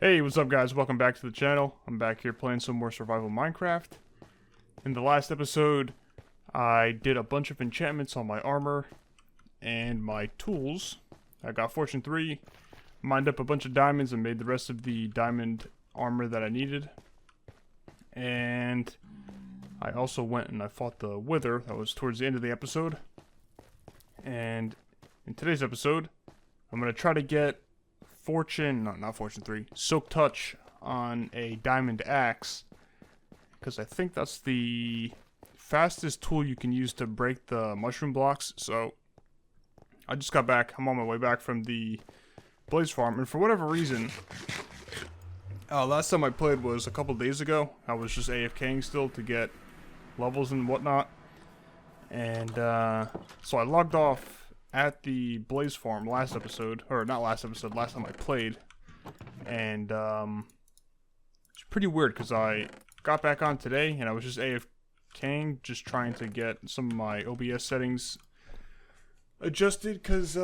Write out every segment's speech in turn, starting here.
Hey, what's up guys? Welcome back to the channel. I'm back here playing some more survival Minecraft. In the last episode, I did a bunch of enchantments on my armor and my tools. I got Fortune 3, mined up a bunch of diamonds and made the rest of the diamond armor that I needed. And I also went and I fought the Wither. That was towards the end of the episode. And in today's episode, I'm going to try to get not Fortune 3, Silk Touch on a diamond axe, because I think that's the fastest tool you can use to break the mushroom blocks. So I just got back. I'm on my way back from the Blaze Farm, and for whatever reason, last time I played was a couple days ago. I was just AFKing still to get levels and whatnot, and so I logged off at the Blaze Farm last episode, or not last episode, last time I played, and it's pretty weird because I got back on today and I was just AFKing, just trying to get some of my OBS settings adjusted, because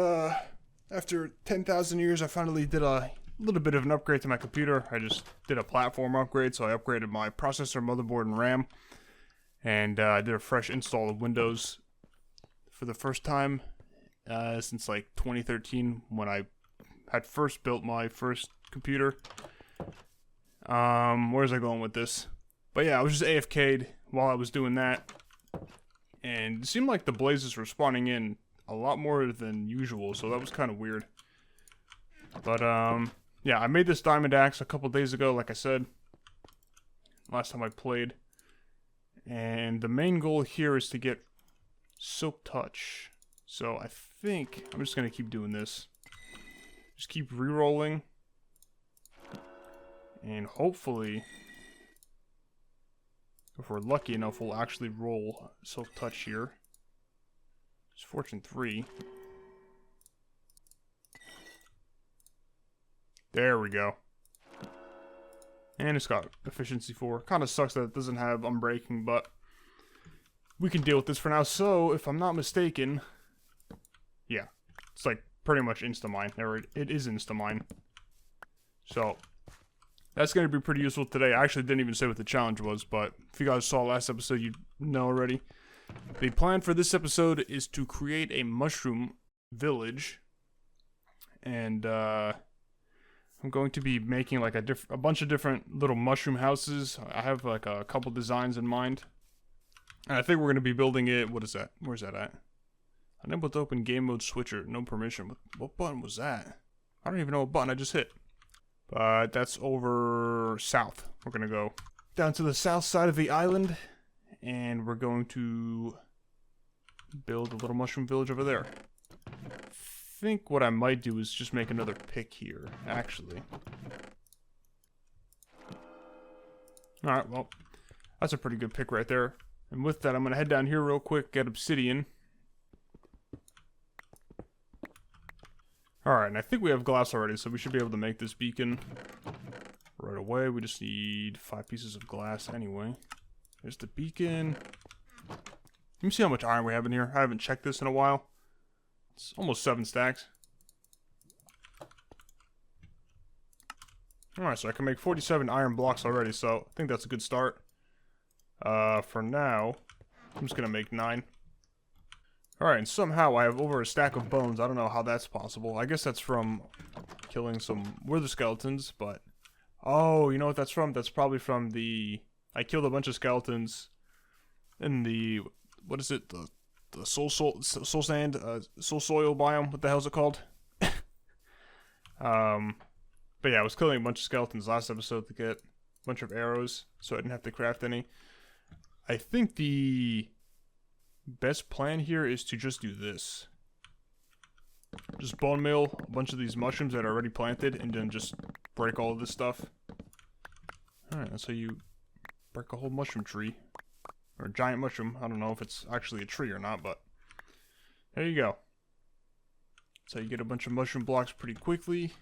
after 10,000 years I finally did a little bit of an upgrade to my computer. I just did a platform upgrade, so I upgraded my processor, motherboard, and RAM, and I did a fresh install of Windows for the first time since like 2013, when I had first built my first computer. Where's I going with this? But yeah, I was just AFK'd while I was doing that, and it seemed like the blazes were spawning in a lot more than usual, so that was kind of weird. But yeah, I made this diamond axe a couple days ago, like I said, last time I played, and the main goal here is to get Silk Touch. So I think I'm just going to keep doing this. Just keep re-rolling. And hopefully, if we're lucky enough, we'll actually roll Silk Touch here. It's Fortune 3. There we go. And it's got Efficiency 4. Kind of sucks that it doesn't have Unbreaking, but we can deal with this for now. So, if I'm not mistaken, yeah, it's like pretty much insta-mine. It is insta-mine. So that's going to be pretty useful today. I actually didn't even say what the challenge was, but if you guys saw last episode, you know already. The plan for this episode is to create a mushroom village, and I'm going to be making like a bunch of different little mushroom houses. I have like a couple designs in mind, and I think we're going to be building it. What is that? Where's that at? Unable to open game mode switcher. No permission. What button was that? I don't even know what button I just hit. But that's over south. We're going to go down to the south side of the island, and we're going to build a little mushroom village over there. I think what I might do is just make another pick here, actually. Alright, well, that's a pretty good pick right there. And with that, I'm going to head down here real quick, get obsidian. Alright, and I think we have glass already, so we should be able to make this beacon right away. We just need 5 pieces of glass anyway. There's the beacon. Let me see how much iron we have in here. I haven't checked this in a while. It's almost 7 stacks. Alright, so I can make 47 iron blocks already, so I think that's a good start. For now, I'm just going to make 9. Alright, and somehow I have over a stack of bones. I don't know how that's possible. I guess that's from killing some wither skeletons, but... Oh, you know what that's from? That's probably from the... I killed a bunch of skeletons in the... What is it? The soul sand? Soul soil biome? What the hell is it called? But yeah, I was killing a bunch of skeletons last episode to get a bunch of arrows, so I didn't have to craft any. I think the best plan here is to just do this. Just bone meal a bunch of these mushrooms that are already planted, and then just break all of this stuff. Alright, that's how you break a whole mushroom tree. Or a giant mushroom. I don't know if it's actually a tree or not, but there you go. So you get a bunch of mushroom blocks pretty quickly.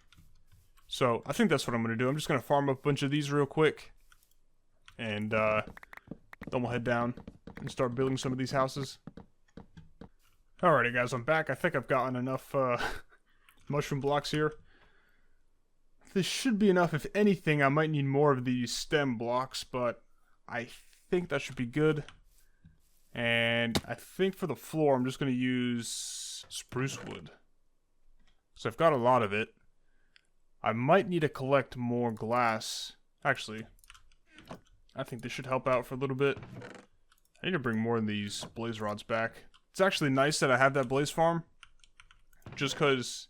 So I think that's what I'm going to do. I'm just going to farm up a bunch of these real quick. And then we'll head down and start building some of these houses. Alrighty guys, I'm back. I think I've gotten enough mushroom blocks here. this should be enough. If anything, I might need more of these stem blocks, but I think that should be good. And I think for the floor, I'm just going to use spruce wood. So I've got a lot of it. I might need to collect more glass. Actually, I think this should help out for a little bit. I need to bring more of these blaze rods back. It's actually nice that I have that blaze farm, just because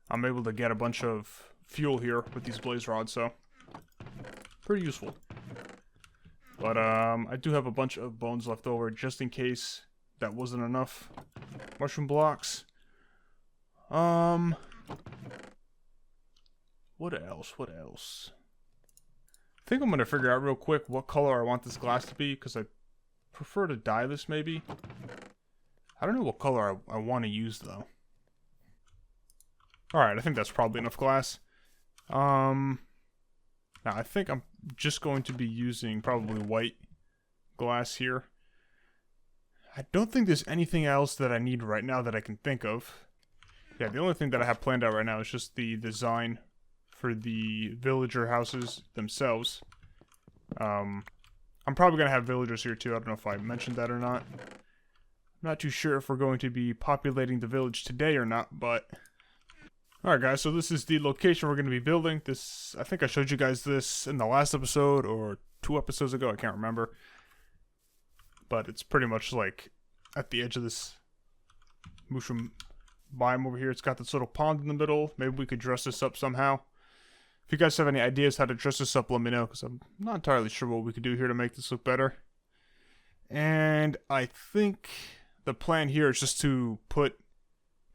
I'm able to get a bunch of fuel here with these blaze rods, so pretty useful. But I do have a bunch of bones left over just in case that wasn't enough mushroom blocks. What else? What else? I think I'm gonna figure out real quick what color I want this glass to be, because I prefer to dye this maybe. I don't know what color I want to use though. Alright, I think that's probably enough glass. Now I think I'm just going to be using probably white glass here. I don't think there's anything else that I need right now that I can think of. Yeah, the only thing that I have planned out right now is just the design for the villager houses themselves. I'm probably going to have villagers here too. I don't know if I mentioned that or not. I'm not too sure if we're going to be populating the village today or not, but... Alright guys, so this is the location we're going to be building. This, I think I showed you guys this in the last episode or 2 episodes ago, I can't remember. But it's pretty much like at the edge of this mushroom biome over here. It's got this little pond in the middle. Maybe we could dress this up somehow. If you guys have any ideas how to dress this up, let me know, because I'm not entirely sure what we could do here to make this look better. And I think the plan here is just to put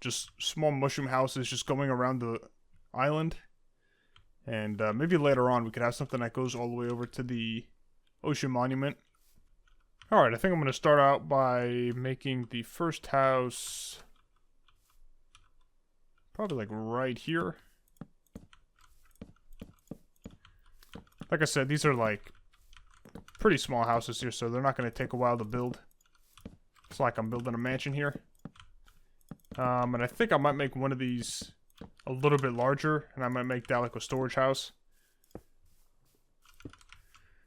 just small mushroom houses just going around the island. And maybe later on we could have something that goes all the way over to the ocean monument. Alright, I think I'm going to start out by making the first house probably like right here. Like I said, these are like pretty small houses here, so they're not going to take a while to build. It's like I'm building a mansion here. And I think I might make one of these a little bit larger, and I might make that like a storage house.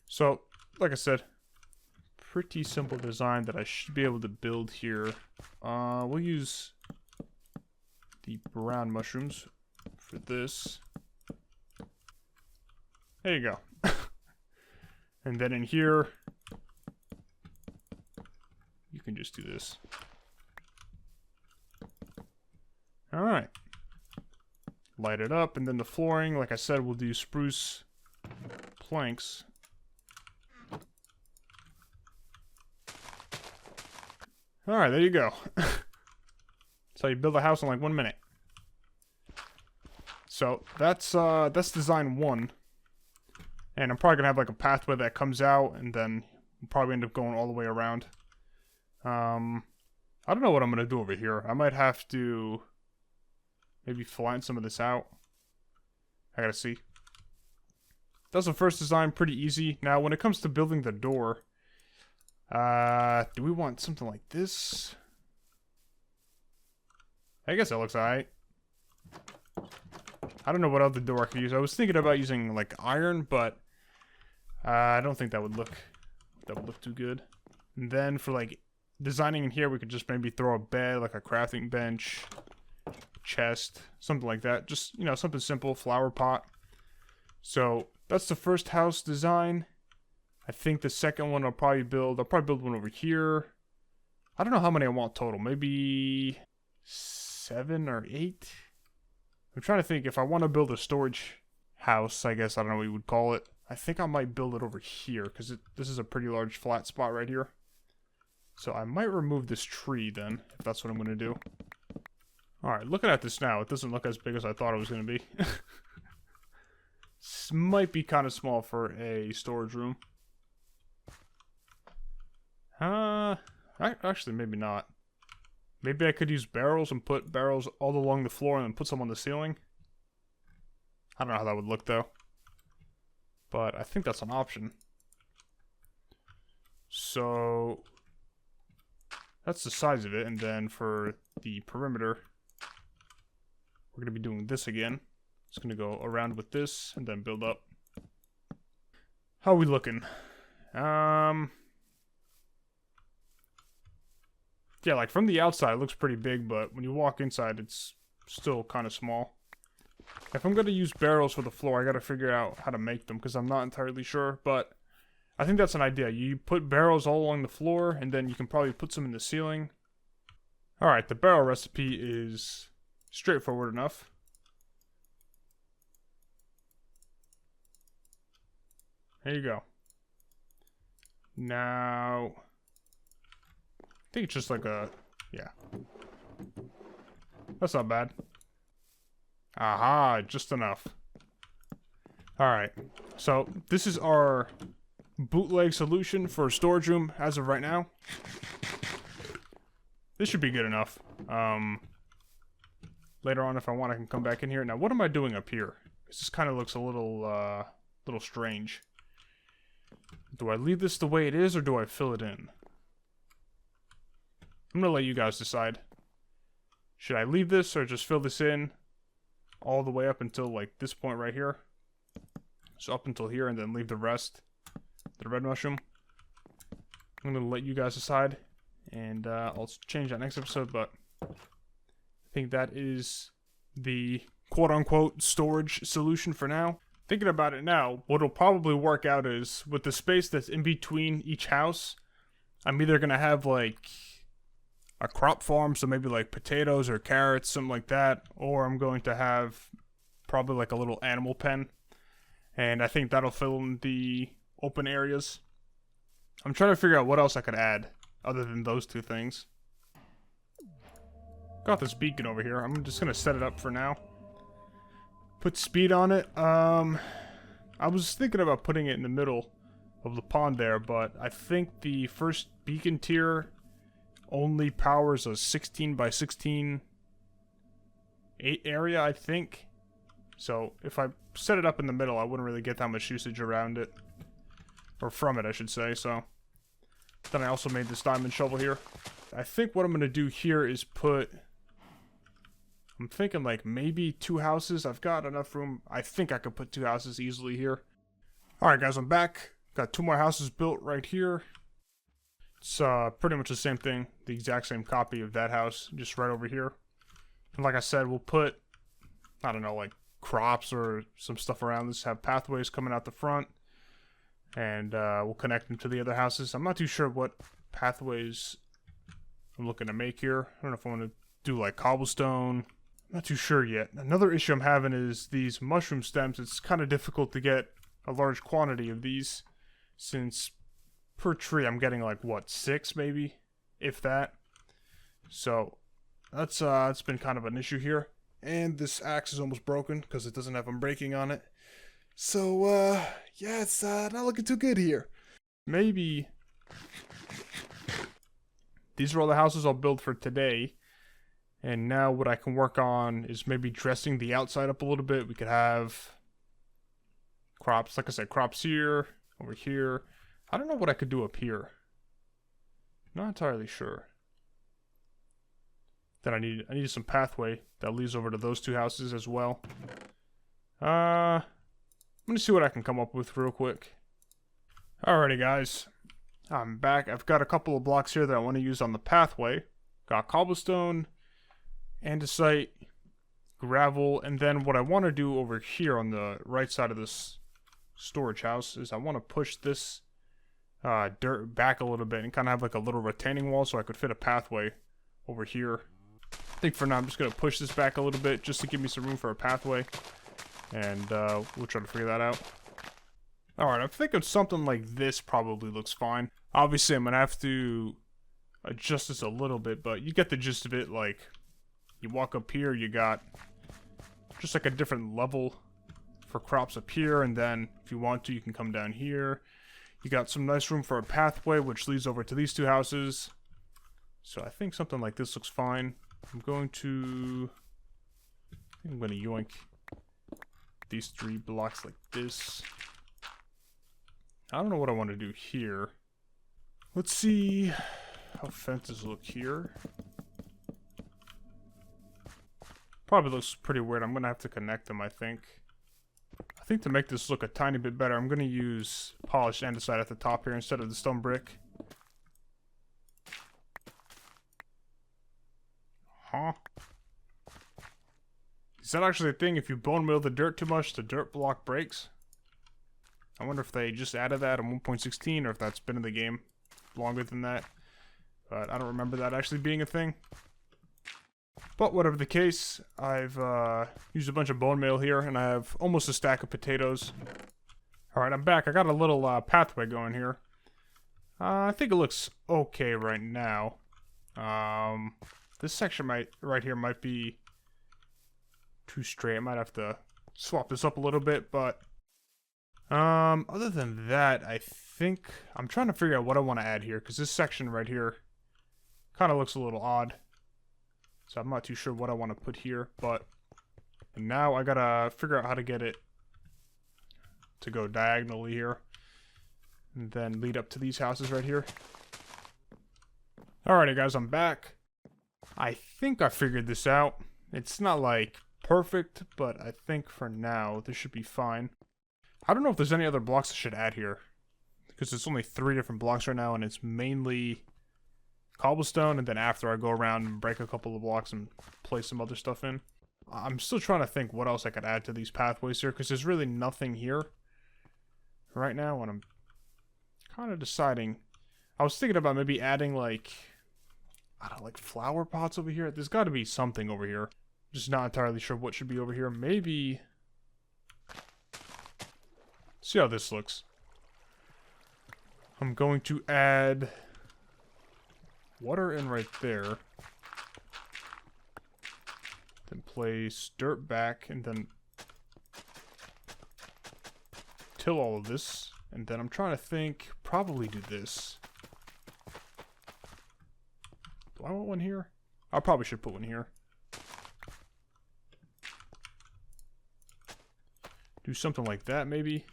So, like I said, pretty simple design that I should be able to build here. We'll use the brown mushrooms for this. There you go. And then in here, you can just do this. Alright. Light it up, and then the flooring, like I said, we'll do spruce planks. Alright, there you go. That's how you build a house in like 1 minute. So, that's design 1. And I'm probably gonna have like a pathway that comes out, and then we'll probably end up going all the way around. I don't know what I'm gonna do over here. I might have to maybe flatten some of this out. I gotta see. That's the first design, pretty easy. Now, when it comes to building the door, do we want something like this? I guess that looks alright. I don't know what other door I could use. I was thinking about using like iron, but I don't think that would look too good. And then for like designing in here, we could just maybe throw a bed, like a crafting bench, chest, something like that. Just, you know, something simple, flower pot. So that's the first house design. I think the second one I'll probably build one over here. I don't know how many I want total. Maybe 7 or 8. I'm trying to think if I want to build a storage house, I guess, I don't know what you would call it. I think I might build it over here, because this is a pretty large flat spot right here. So I might remove this tree then, if that's what I'm going to do. Alright, looking at this now, it doesn't look as big as I thought it was going to be. This might be kind of small for a storage room. Actually, maybe not. Maybe I could use barrels and put barrels all along the floor and then put some on the ceiling. I don't know how that would look, though. But I think that's an option. So that's the size of it. And then for the perimeter, we're going to be doing this again. Just gonna go around with this and then build up. How are we looking? Yeah, like from the outside it looks pretty big, but when you walk inside it's still kind of small. If I'm gonna use barrels for the floor, I gotta figure out how to make them because I'm not entirely sure, but I think that's an idea. You put barrels all along the floor and then you can probably put some in the ceiling. Alright, the barrel recipe is straightforward enough. There you go. Now, I think it's just like a, yeah. That's not bad. Aha, just enough. Alright, so this is our bootleg solution for a storage room as of right now. This should be good enough. Later on, if I want, I can come back in here. Now, what am I doing up here? This kind of looks a little strange. Do I leave this the way it is, or do I fill it in? I'm gonna let you guys decide. Should I leave this, or just fill this in all the way up until, like, this point right here? So up until here, and then leave the rest, the red mushroom. I'm gonna let you guys decide, and I'll change that next episode, but I think that is the quote-unquote storage solution for now. Thinking about it now, what'll probably work out is, with the space that's in between each house, I'm either gonna have, like, a crop farm, so maybe like potatoes or carrots, something like that, or I'm going to have probably like a little animal pen, and I think that'll fill in the open areas. I'm trying to figure out what else I could add other than those two things. Got this beacon over here. I'm just gonna set it up for now. Put speed on it. I was thinking about putting it in the middle of the pond there, but I think the first beacon tier only powers a 16 by 16 8 area, I think. So if I set it up in the middle, I wouldn't really get that much usage around it. Or from it, I should say. So then I also made this diamond shovel here. I think what I'm going to do here is put... I'm thinking like maybe 2 houses. I've got enough room. I think I could put 2 houses easily here. Alright guys, I'm back. Got 2 more houses built right here. It's pretty much the same thing. The exact same copy of that house. Just right over here. And like I said, we'll put, I don't know, like crops or some stuff around this. Have pathways coming out the front. And we'll connect them to the other houses. I'm not too sure what pathways I'm looking to make here. I don't know if I want to do like cobblestone. I'm not too sure yet. Another issue I'm having is these mushroom stems. It's kind of difficult to get a large quantity of these, since per tree I'm getting like what, 6 maybe, if that. So that's it's been kind of an issue here. And this axe is almost broken because it doesn't have unbreaking on it. So yeah, it's not looking too good here. Maybe these are all the houses I'll build for today. And now what I can work on is maybe dressing the outside up a little bit. We could have crops, like I said, crops here, over here. I don't know what I could do up here. Not entirely sure. Then I need some pathway that leads over to those 2 houses as well. I'm gonna see what I can come up with real quick. Alrighty guys, I'm back. I've got a couple of blocks here that I want to use on the pathway. Got cobblestone, andesite, gravel, and then what I want to do over here on the right side of this storage house is I want to push this dirt back a little bit and kind of have like a little retaining wall so I could fit a pathway over here. I think for now I'm just going to push this back a little bit just to give me some room for a pathway, and we'll try to figure that out. Alright, I'm thinking something like this probably looks fine. Obviously I'm going to have to adjust this a little bit, but you get the gist of it. Like, you walk up here, you got just like a different level for crops up here, and then if you want to, you can come down here. You got some nice room for a pathway which leads over to these 2 houses. So I think something like this looks fine. I'm going to yoink these 3 blocks like this. I don't know what I want to do here. Let's see how fences look here. Probably looks pretty weird. I'm gonna have to connect them, I think. I think to make this look a tiny bit better, I'm gonna use polished andesite at the top here instead of the stone brick. Huh? Is that actually a thing? If you bone meal the dirt too much, the dirt block breaks? I wonder if they just added that in 1.16 or if that's been in the game longer than that. But I don't remember that actually being a thing. But whatever the case, I've used a bunch of bone meal here, and I have almost a stack of potatoes. Alright, I'm back. I got a little pathway going here. I think it looks okay right now. This section right here might be too straight. I might have to swap this up a little bit, but other than that, I think I'm trying to figure out what I want to add here, because this section right here kind of looks a little odd. So I'm not too sure what I want to put here, but now I gotta figure out how to get it to go diagonally here, and then lead up to these houses right here. Alrighty guys, I'm back. I think I figured this out. It's not like perfect, but I think for now this should be fine. I don't know if there's any other blocks I should add here, because it's only 3 different blocks right now, and it's mainly cobblestone, and then after I go around and break a couple of blocks and place some other stuff in. I'm still trying to think what else I could add to these pathways here, because there's really nothing here right now, and I'm kind of deciding. I was thinking about maybe adding like, I don't know, like flower pots over here. There's got to be something over here. Just not entirely sure what should be over here. Maybe, see how this looks. I'm going to add water in right there. Then place dirt back, and then till all of this. And then I'm trying to think, probably do this. Do I want one here? I probably should put one here. Do something like that, maybe.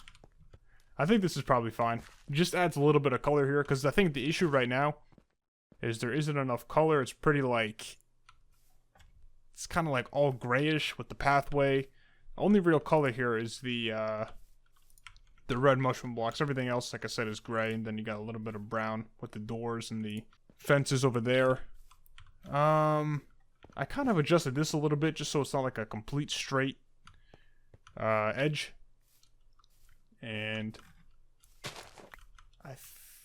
I think this is probably fine. Just adds a little bit of color here, because I think the issue right now is there isn't enough color. It's pretty like, it's kind of like all grayish with the pathway. Only real color here is the red mushroom blocks. Everything else, like I said, is gray, and then you got a little bit of brown with the doors and the fences over there. I kind of adjusted this a little bit just so it's not like a complete straight edge. And I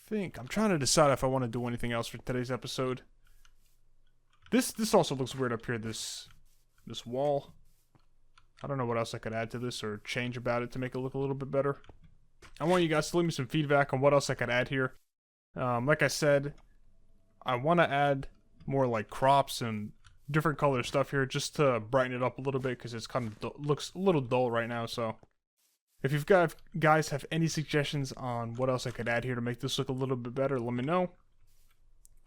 think I'm trying to decide if I want to do anything else for today's episode. This also looks weird up here, this wall. I don't know what else I could add to this or change about it to make it look a little bit better. I want you guys to leave me some feedback on what else I could add here. Like I said, I want to add more like crops and different color stuff here just to brighten it up a little bit, because it's kind of looks a little dull right now. So if you've got guys have any suggestions on what else I could add here to make this look a little bit better, let me know.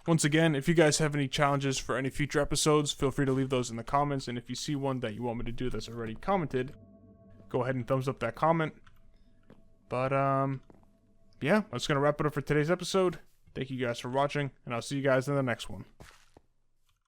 Once again, if you guys have any challenges for any future episodes, feel free to leave those in the comments, and if you see one that you want me to do that's already commented, go ahead and thumbs up that comment. But yeah, that's gonna wrap it up for today's episode. Thank you guys for watching, and I'll see you guys in the next one.